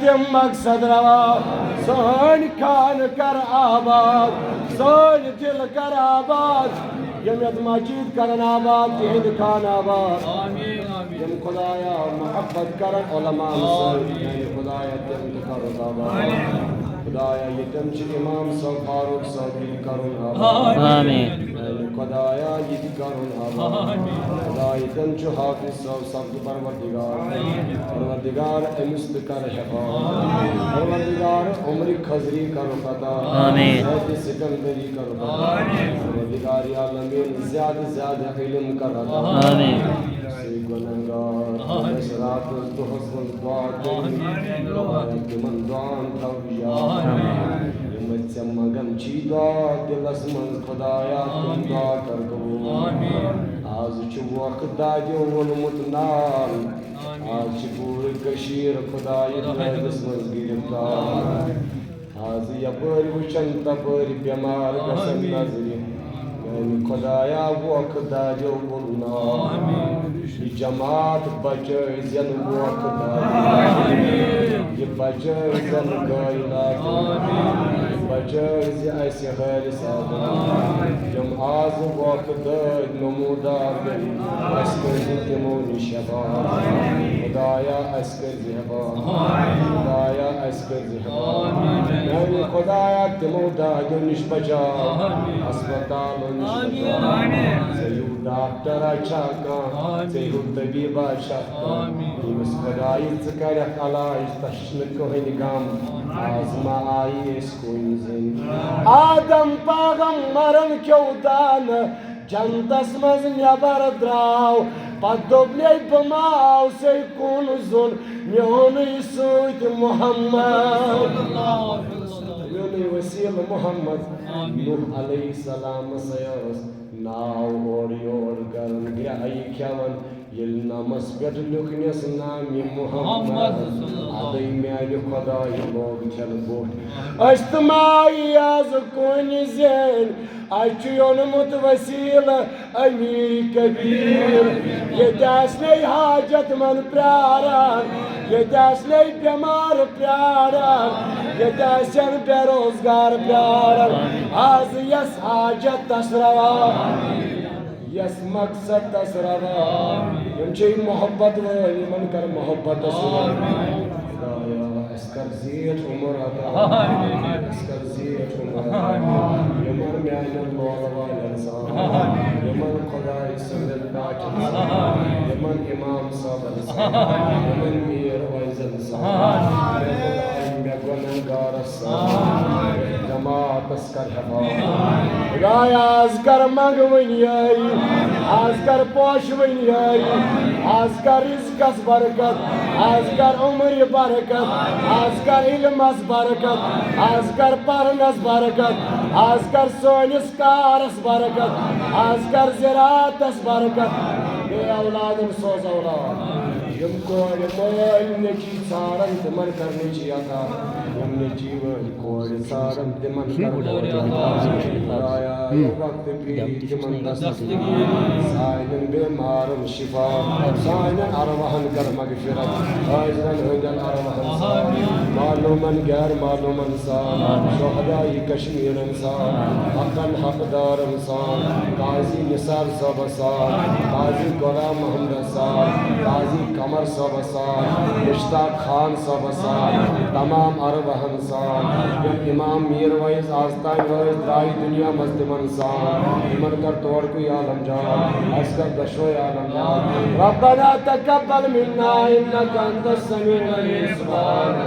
دم مقصد روا سون خان کر آباد سون دل کر آباد یمیت مجید کرن آباد تہند خان آباد یم خدایا محبت کرن علماء سن خدایا تم کر آباد خدایا یتم چھ امام صاحب فاروق صاحب کرن آباد آمین خدایا یہ کرن آباد خدایا تم چھ حافظ صاحب سب پروردگار امس کر حفاظت پروردگار عمر خضری کر عطا آمین سکندری کر عطا پروردگار عالمین زیادہ زیادہ علم کر عطا آمین گنہگار نشرات دہس من دعا کری من دعان تھویا یمت سے مگن چی دعا دلس من خدایا تم دعا کر قبول آز چھ وقت دادیو ولمت نال آز چھ پور کشیر خدای دس من گرفتار آز یپر وچن تپر بیمار گسن نظری خدایا وقت دادیو ولنا یہ جماعت بچائی زین وقت دادیو یہ بچائی زین گائنات بچائی زی ایسی خیر سادہ یم آز وقت داد نمودار گئی اسکر زی تمونی شفا خدایا اسکر زی حفا خدایا اسکر زی حفا یعنی خدایا تمودار نش بچا اسپتال نش بچا سیو ڈاکٹر اچھا کان سیو طبیب اچھا کان یمس خدائی ذکرک علاج تشن کوہن گام آزما آئی اس کوئی زن آدم پیغمبرن کیو دان جنتس مز نیبر دراو پت دوبلی بماو سی کون زن میونی سویت محمد میونی وسیل محمد نوح علیہ السلام سیاس ناو اور یور گرن گرائی کھیون یل نامس پیٹ لکھنیس نامی محمد آدھائی میالی خدای لوگ چل بوٹ اجتماعی آز کونی زین اچھیون متوسیل امیر کبیر یہ داسنے حاجت من پراران یہ داسنے بیمار پراران یہ داسن بے روزگار پراران آز یس حاجت تسروا یس مقصد تسروا یم چھ محبت ولی من کر محبت تسروا خدایا اسکر زیت عمر عطا اسکر زیت عمر عطا یمن میان اللہ والانسان یمن خدای سندل باچ انسان یمن امام صاحب انسان یمن میر وائز انسان میں گنہگار انسان جماعت اسکر حفا خدایا از کر منگ ونی آئی از کر پوش ونی آئی از کر رزقس برکت از کر عمر برکت از کر علمس برکت از کر پرنس برکت از کر سونس کارس برکت از کر زراعتس برکت بے اولادن سوز اولاد یم کور مول نچی سارن تمن کرنے چی عطا یم نچی ول کور سارن تمن کرنے خدایا وقت بھی تمن دست سائنن بیمارن شفا سائنن ارواحن کر مغفرت حاضرن ہندن ارواحن سان معلومن غیر معلومن سان شہدائی کشمیر انسان حقن حقدار انسان قاضی نثار صاحب سان قاضی غلام محمد سان قاضی قمر صاحب سان مشتاق خان صاحب سان تمام ارواحن سان امام میر وائز آستان وائز دائی دنیا مزدمن سان ایمن کر توڑ کوئی عالم جان اسکر دشوی عالم جان ربنا تقبل منا انکا انت السمیع العلیم سبحان